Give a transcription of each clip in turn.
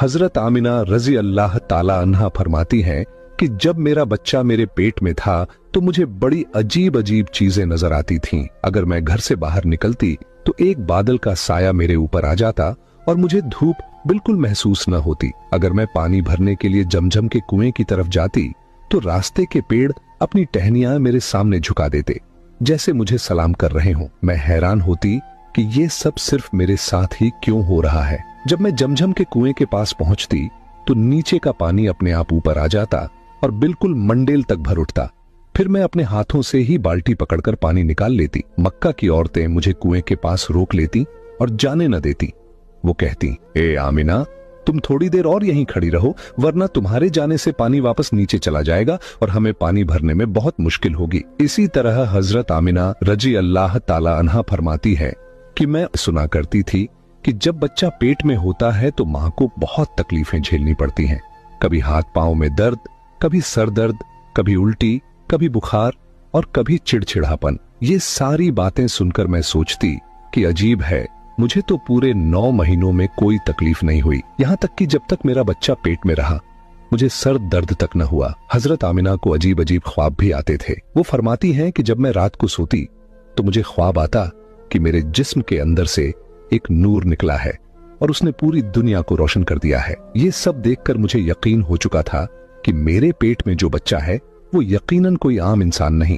हजरत आमिना रजी अल्लाह ताला अन्हा फरमाती हैं कि जब मेरा बच्चा मेरे पेट में था तो मुझे बड़ी अजीब अजीब चीजें नजर आती थीं। अगर मैं घर से बाहर निकलती तो एक बादल का साया मेरे ऊपर आ जाता और मुझे धूप बिल्कुल महसूस न होती। अगर मैं पानी भरने के लिए जमजम के कुएं की तरफ जाती तो रास्ते के पेड़ अपनी टहनियां मेरे सामने झुका देते, जैसे मुझे सलाम कर रहे हों। मैं हैरान होती कि ये सब सिर्फ मेरे साथ ही क्यों हो रहा है। जब मैं जमजम के कुएं के पास पहुंचती तो नीचे का पानी अपने आप ऊपर आ जाता और बिल्कुल मंडेल तक भर उठता। फिर मैं अपने हाथों से ही बाल्टी पकड़कर पानी निकाल लेती। मक्का की औरतें मुझे कुएं के पास रोक लेती और जाने न देती। वो कहती, ए आमिना, तुम थोड़ी देर और यहीं खड़ी रहो, वरना तुम्हारे जाने से पानी वापस नीचे चला जाएगा और हमें पानी भरने में बहुत मुश्किल होगी। इसी तरह हजरत आमिना रजी अल्लाह ताला अन्हा फरमाती है कि मैं सुना करती थी कि जब बच्चा पेट में होता है तो मां को बहुत तकलीफें झेलनी पड़ती हैं। कभी हाथ पांव में दर्द, कभी सर दर्द, कभी उल्टी, कभी बुखार और कभी चिड़चिड़ापन। ये सारी बातें सुनकर मैं सोचती कि अजीब है, मुझे तो पूरे 9 महीनों में कोई तकलीफ नहीं हुई। यहां तक कि जब तक मेरा बच्चा पेट में रहा मुझे सर दर्द तक न हुआ। हजरत आमिना को अजीब अजीब ख्वाब भी आते थे। वो फरमाती हैं कि जब मैं रात को सोती तो मुझे ख्वाब आता कि मेरे जिस्म के अंदर से एक नूर निकला है और उसने पूरी दुनिया को रोशन कर दिया है। ये सब देखकर मुझे यकीन हो चुका था कि मेरे पेट में जो बच्चा है वो यकीनन कोई आम इंसान नहीं,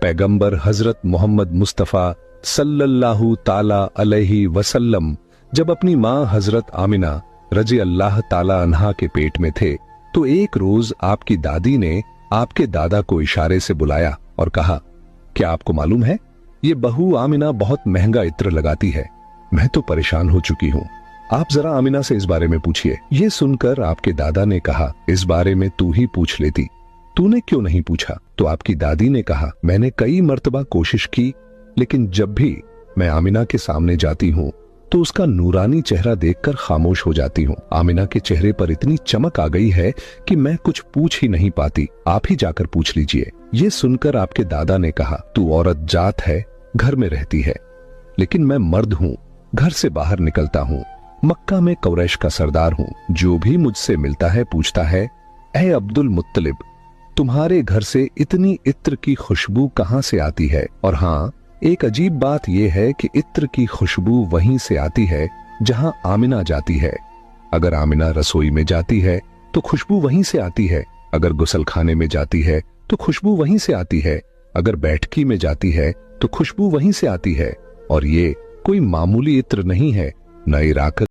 पैगंबर हजरत मोहम्मद मुस्तफा सल्लल्लाहु ताला अलैहि वसल्लम जब अपनी मां हजरत आमिना रजी अल्लाह ताला अन्हा के पेट में थे तो एक रोज आपकी दादी ने आपके दादा को इशारे से बुलाया और कहा, क्या आपको मालूम है ये बहू आमिना बहुत महंगा इत्र लगाती है। मैं तो परेशान हो चुकी हूँ, आप जरा आमिना से इस बारे में पूछिए। ये सुनकर आपके दादा ने कहा, इस बारे में तू ही पूछ लेती, तूने क्यों नहीं पूछा? तो आपकी दादी ने कहा, मैंने कई मर्तबा कोशिश की, लेकिन जब भी मैं आमिना के सामने जाती हूँ तो उसका नूरानी चेहरा देखकर खामोश हो जाती हूँ। आमिना के चेहरे पर इतनी चमक आ गई है कि मैं कुछ पूछ ही नहीं पाती, आप ही जाकर पूछ लीजिए। ये सुनकर आपके दादा ने कहा, तू औरत जात है, घर में रहती है, लेकिन मैं मर्द हूँ, घर से बाहर निकलता हूँ, मक्का में कुरैश का सरदार हूँ। जो भी मुझसे मिलता है पूछता है, ऐ अब्दुल मुत्तलिब, तुम्हारे घर से इतनी इत्र की खुशबू कहाँ से आती है? और हाँ, एक अजीब बात यह है कि इत्र की खुशबू वहीं से आती है जहां आमिना जाती है। अगर आमिना रसोई में जाती है तो खुशबू वहीं से आती है, अगर गुसलखाने में जाती है तो खुशबू वहीं से आती है, अगर बैठकी में जाती है तो खुशबू वहीं से आती है। और ये कोई मामूली इत्र नहीं है, न इराक